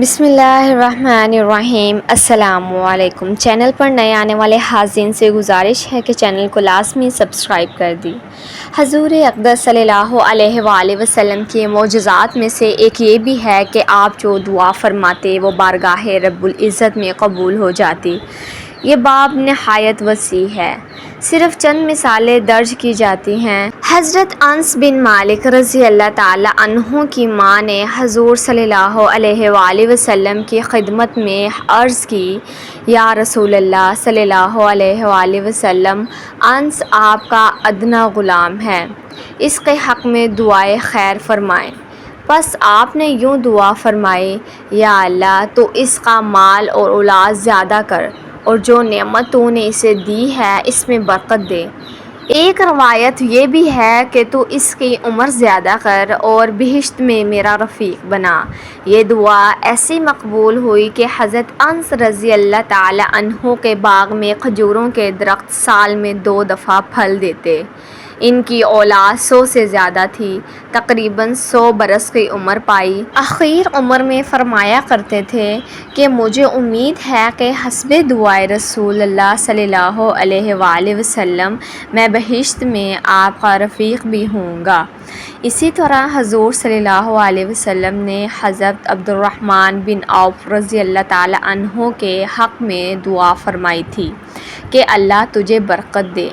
بسم اللہ الرحمن الرحیم۔ السلام علیکم۔ چینل پر نئے آنے والے حاضرین سے گزارش ہے کہ چینل کو لازمی سبسکرائب کر دی۔ حضور اقدس صلی اللہ علیہ وآلہ وسلم کے معجزات میں سے ایک یہ بھی ہے کہ آپ جو دعا فرماتے وہ بارگاہ رب العزت میں قبول ہو جاتی۔ یہ باب نہایت وسیع ہے، صرف چند مثالیں درج کی جاتی ہیں۔ حضرت انس بن مالک رضی اللہ تعالی عنہ کی ماں نے حضور صلی اللہ علیہ وآلہ وسلم کی خدمت میں عرض کی، یا رسول اللہ صلی اللہ علیہ وآلہ وسلم، انس آپ کا ادنیٰ غلام ہے، اس کے حق میں دعائے خیر فرمائیں۔ پس آپ نے یوں دعا فرمائی، یا اللہ تو اس کا مال اور اولاد زیادہ کر، اور جو نعمت تو نے اسے دی ہے اس میں برکت دے۔ ایک روایت یہ بھی ہے کہ تو اس کی عمر زیادہ کر اور بہشت میں میرا رفیق بنا۔ یہ دعا ایسی مقبول ہوئی کہ حضرت انس رضی اللہ تعالی عنہ کے باغ میں کھجوروں کے درخت سال میں 2 دفعہ پھل دیتے۔ ان کی اولاد 100 سے زیادہ تھی، تقریباً 100 برس کی عمر پائی۔ آخر عمر میں فرمایا کرتے تھے کہ مجھے امید ہے کہ حسب دعائے رسول اللہ صلی اللہ علیہ وآلہ وسلم میں بہشت میں آپ کا رفیق بھی ہوں گا۔ اسی طرح حضور صلی اللہ علیہ وسلم نے حضرت عبد الرحمن بن عوف رضی اللہ تعالی عنہ کے حق میں دعا فرمائی تھی کہ اللہ تجھے برکت دے۔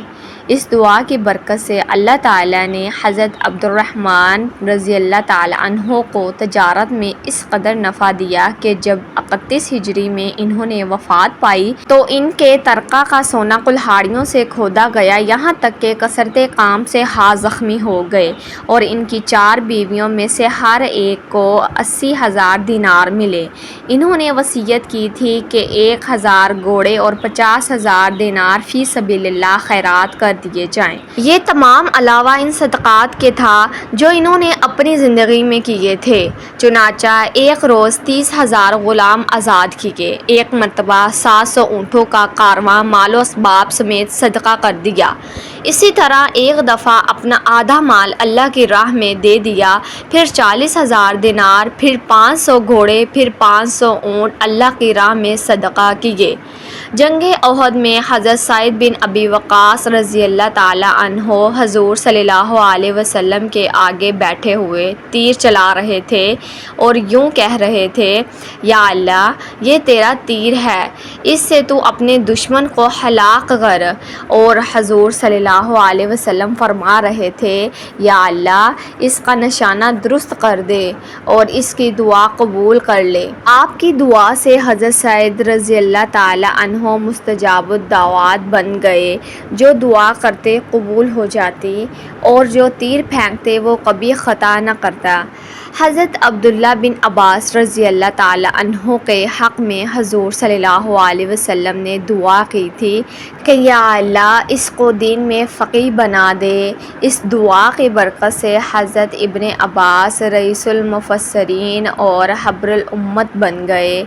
اس دعا کی برکت سے اللہ تعالیٰ نے حضرت عبد الرحمن رضی اللہ تعالی عنہ کو تجارت میں اس قدر نفع دیا کہ جب 31 ہجری میں انہوں نے وفات پائی تو ان کے ترکہ کا سونا کلہاڑیوں سے کھودا گیا، یہاں تک کہ کثرت کام سے ہاتھ زخمی ہو گئے، اور ان کی 4 بیویوں میں سے ہر ایک کو 80,000 دینار ملے۔ انہوں نے وصیت کی تھی کہ 1,000 گھوڑے اور 50,000 دینار فی سبیل اللہ خیرات کر دیے جائیں۔ یہ تمام علاوہ ان صدقات کے تھا جو انہوں نے اپنی زندگی میں کیے تھے۔ چنانچہ ایک روز 30,000 غلام آزاد کیے، ایک مرتبہ 700 اونٹوں کا کارواں مال و اسباب سمیت صدقہ کر دیا۔ اسی طرح ایک دفعہ اپنا آدھا مال اللہ کی راہ میں دے دیا، پھر 40,000 دینار، پھر 500 گھوڑے، پھر 500 اونٹ اللہ کی راہ میں صدقہ کیے۔ جنگ احد میں حضرت سعد بن ابی وقاص رضی اللہ تعالی عنہ حضور صلی اللہ علیہ وسلم کے آگے بیٹھے ہوئے تیر چلا رہے تھے اور یوں کہہ رہے تھے، یا اللہ یہ تیرا تیر ہے، اس سے تو اپنے دشمن کو ہلاک کر۔ اور حضور صلی اللہ علیہ وسلم فرما رہے تھے، یا اللہ اس کا نشانہ درست کر دے اور اس کی دعا قبول کر لے۔ آپ کی دعا سے حضرت سعد رضی اللہ تعالی عنہ مستجاب الدعوات بن گئے، جو دعا کرتے قبول ہو جاتی اور جو تیر پھینکتے وہ کبھی خطا نہ کرتا۔ حضرت عبداللہ بن عباس رضی اللہ تعالی عنہ کے حق میں حضور صلی اللہ علیہ وسلم نے دعا کی تھی کہ یا اللہ اس کو دین میں فقیہ بنا دے۔ اس دعا کی برکت سے حضرت ابن عباس رئیس المفسرین اور حبر الامت بن گئے۔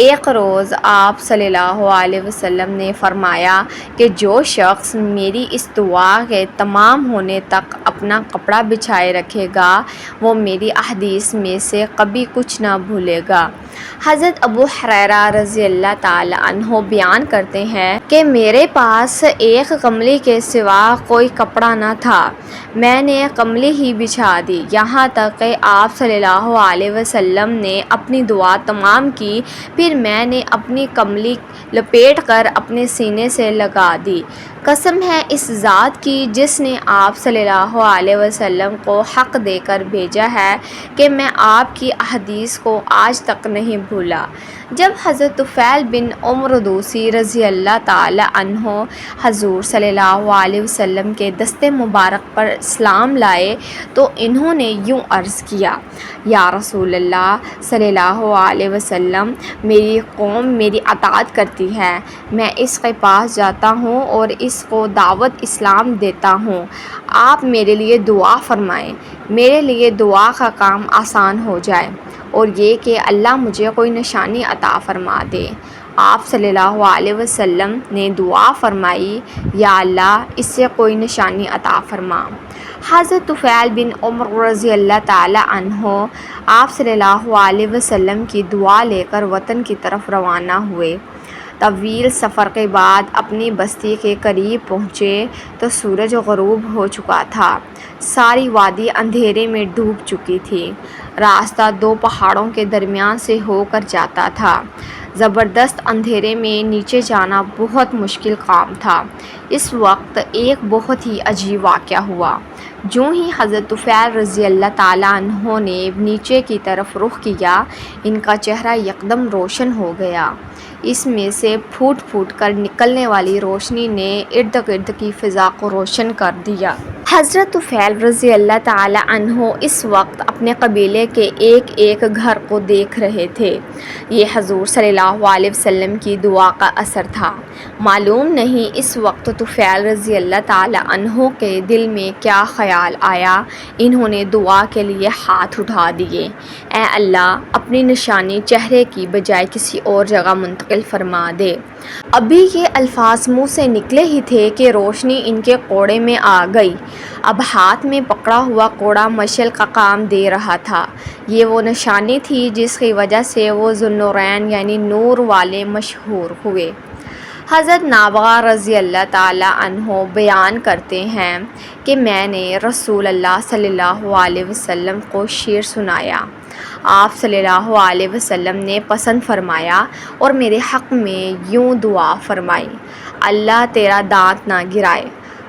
ایک روز آپ صلی اللہ علیہ وسلم نے فرمایا کہ جو شخص میری اس دعا کے تمام ہونے تک اپنا کپڑا بچھائے رکھے گا وہ میری احادیث میں سے کبھی کچھ نہ بھولے گا۔ حضرت ابو ہریرہ رضی اللہ تعالی عنہ بیان کرتے ہیں کہ میرے پاس ایک کملی کے سوا کوئی کپڑا نہ تھا، میں نے کملی ہی بچھا دی، یہاں تک کہ آپ صلی اللہ علیہ وسلم نے اپنی دعا تمام کی، پھر میں نے اپنی کملی لپیٹ کر اپنے سینے سے لگا دی۔ قسم ہے اس ذات کی جس نے آپ صلی اللہ علیہ وسلم کو حق دے کر بھیجا ہے کہ میں آپ کی احادیث کو آج تک نہیں بھولا۔ جب حضرت طفیل بن عمر دوسی رضی اللہ تعالی عنہ حضور صلی اللہ علیہ وسلم کے دست مبارک پر اسلام لائے تو انہوں نے یوں عرض کیا، یا رسول اللہ صلی اللہ علیہ وسلم، میری قوم میری اطاعت کرتی ہے، میں اس کے پاس جاتا ہوں اور اس کو دعوت اسلام دیتا ہوں، آپ میرے لیے دعا فرمائیں، میرے لیے دعا کا کام آسان ہو جائے، اور یہ کہ اللہ مجھے کوئی نشانی عطا فرما دے۔ آپ صلی اللہ علیہ وسلم نے دعا فرمائی، یا اللہ اس سے کوئی نشانی عطا فرما۔ حضرت طفیل بن عمر رضی اللہ تعالی عنہ آپ صلی اللہ علیہ وسلم کی دعا لے کر وطن کی طرف روانہ ہوئے۔ طویل سفر کے بعد اپنی بستی کے قریب پہنچے تو سورج غروب ہو چکا تھا۔ ساری وادی اندھیرے میں ڈوب چکی تھی۔ راستہ دو پہاڑوں کے درمیان سے ہو کر جاتا تھا۔ زبردست اندھیرے میں نیچے جانا بہت مشکل کام تھا۔ اس وقت ایک بہت ہی عجیب واقعہ ہوا۔ جو ہی حضرت طفیل رضی اللہ تعالیٰ عنہ نے نیچے کی طرف رخ کیا، ان کا چہرہ یکدم روشن ہو گیا۔ اس میں سے پھوٹ پھوٹ کر نکلنے والی روشنی نے ارد گرد کی فضا کو روشن کر دیا۔ حضرت طفیل رضی اللہ تعالی عنہ اس وقت اپنے قبیلے کے ایک ایک گھر کو دیکھ رہے تھے۔ یہ حضور صلی اللہ علیہ وسلم کی دعا کا اثر تھا۔ معلوم نہیں اس وقت طفیل رضی اللہ تعالی عنہ کے دل میں کیا خیال آیا، انہوں نے دعا کے لیے ہاتھ اٹھا دیے، اے اللہ اپنی نشانی چہرے کی بجائے کسی اور جگہ منتقل فرما دے۔ ابھی یہ الفاظ منہ سے نکلے ہی تھے کہ روشنی ان کے کوڑے میں آ گئی۔ اب ہاتھ میں پکڑا ہوا کوڑا مشعل کا کام دے رہا تھا۔ یہ وہ نشانی تھی جس کی وجہ سے وہ ذوالنورین یعنی نور والے مشہور ہوئے۔ حضرت نابغہ رضی اللہ تعالی عنہ بیان کرتے ہیں کہ میں نے رسول اللہ صلی اللہ علیہ وسلم کو شعر سنایا۔ آپ صلی اللہ علیہ وسلم نے پسند فرمایا اور میرے حق میں یوں دعا فرمائی، اللہ تیرا دانت نہ گرائے۔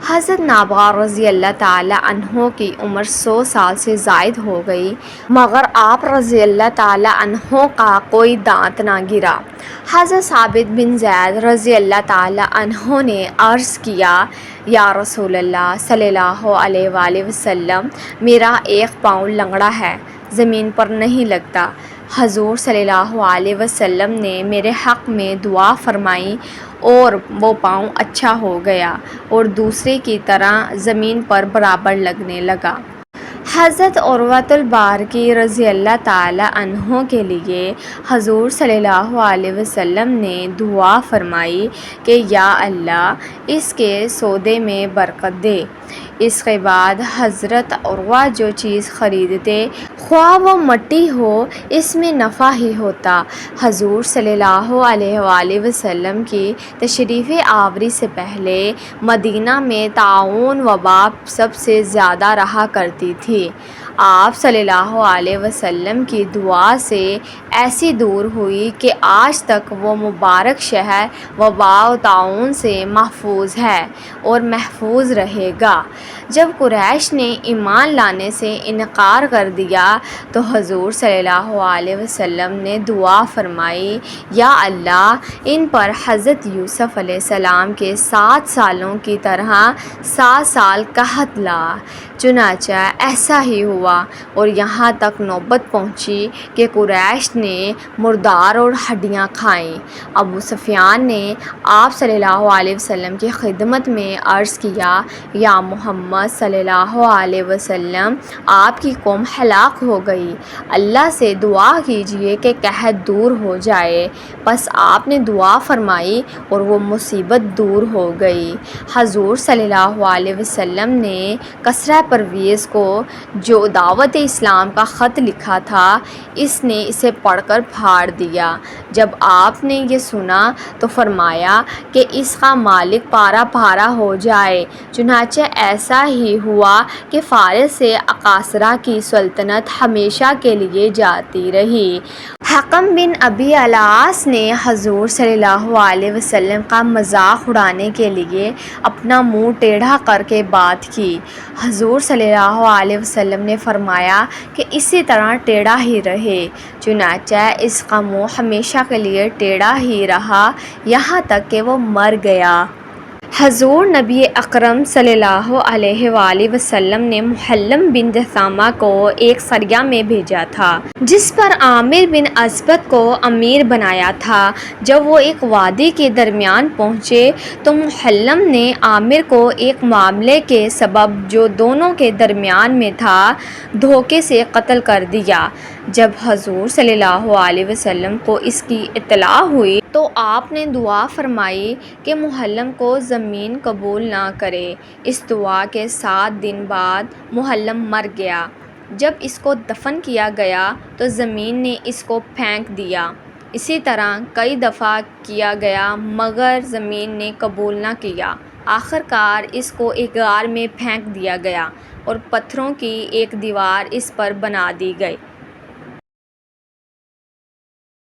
حضرت نابغہ رضی اللہ تعالی عنہ کی عمر 100 سال سے زائد ہو گئی، مگر آپ رضی اللہ تعالی عنہ کا کوئی دانت نہ گرا۔ حضرت ثابت بن زید رضی اللہ تعالی عنہ نے عرض کیا، یا رسول اللہ صلی اللہ علیہ وآلہ وسلم، میرا ایک پاؤں لنگڑا ہے، زمین پر نہیں لگتا۔ حضور صلی اللہ علیہ وسلم نے میرے حق میں دعا فرمائی اور وہ پاؤں اچھا ہو گیا اور دوسرے کی طرح زمین پر برابر لگنے لگا۔ حضرت عروۃ البارقی رضی اللہ تعالی عنہ کے لیے حضور صلی اللہ علیہ وسلم نے دعا فرمائی کہ یا اللہ اس کے سودے میں برکت دے۔ اس کے بعد حضرت عروہ جو چیز خریدتے خواہ وہ مٹی ہو، اس میں نفع ہی ہوتا۔ حضور صلی اللہ علیہ وآلہ وسلم کی تشریف آوری سے پہلے مدینہ میں طاعون وبا سب سے زیادہ رہا کرتی تھی۔ آپ صلی اللہ علیہ وسلم کی دعا سے ایسی دور ہوئی کہ آج تک وہ مبارک شہر وبا و طاعون سے محفوظ ہے اور محفوظ رہے گا۔ جب قریش نے ایمان لانے سے انکار کر دیا تو حضور صلی اللہ علیہ وسلم نے دعا فرمائی، یا اللہ ان پر حضرت یوسف علیہ السلام کے 7 سالوں کی طرح 7 سال قحط لا۔ چنانچہ ایسا ہی ہوا اور یہاں تک نوبت پہنچی کہ قریش نے مردار اور ہڈیاں کھائیں۔ ابو سفیان نے آپ صلی اللہ علیہ وسلم کی خدمت میں عرض کیا، یا محمد صلی اللہ علیہ وسلم آپ کی قوم ہلاک ہو گئی، اللہ سے دعا کیجئے کہ قحط دور ہو جائے۔ پس آپ نے دعا فرمائی اور وہ مصیبت دور ہو گئی۔ حضور صلی اللہ علیہ وسلم نے کسرا پرویز کو جو دعوت اسلام کا خط لکھا تھا، اس نے اسے پڑھ کر پھاڑ دیا۔ جب آپ نے یہ سنا تو فرمایا کہ اس کا مالک پارا پارا ہو جائے۔ چنانچہ ایسا ہی ہوا کہ فارس سے اقاصرہ کی سلطنت ہمیشہ کے لیے جاتی رہی۔ حکم بن ابی العاص نے حضور صلی اللہ علیہ وسلم کا مذاق اڑانے کے لیے اپنا منہ ٹیڑھا کر کے بات کی۔ حضور صلی اللہ علیہ وسلم نے فرمایا کہ اسی طرح ٹیڑھا ہی رہے۔ چنانچہ اس کا منہ ہمیشہ کے لیے ٹیڑھا ہی رہا یہاں تک کہ وہ مر گیا۔ حضور نبی اکرم صلی اللہ علیہ وآلہ وسلم نے محلم بن جثامہ کو ایک سریہ میں بھیجا تھا جس پر عامر بن اسبت کو امیر بنایا تھا۔ جب وہ ایک وادی کے درمیان پہنچے تو محلم نے عامر کو ایک معاملے کے سبب جو دونوں کے درمیان میں تھا دھوکے سے قتل کر دیا۔ جب حضور صلی اللہ علیہ وسلم کو اس کی اطلاع ہوئی تو آپ نے دعا فرمائی کہ محلم کو زمین قبول نہ کرے۔ اس دعا کے 7 دن بعد محلم مر گیا۔ جب اس کو دفن کیا گیا تو زمین نے اس کو پھینک دیا۔ اسی طرح کئی دفعہ کیا گیا مگر زمین نے قبول نہ کیا۔ آخر کار اس کو ایک غار میں پھینک دیا گیا اور پتھروں کی ایک دیوار اس پر بنا دی گئی۔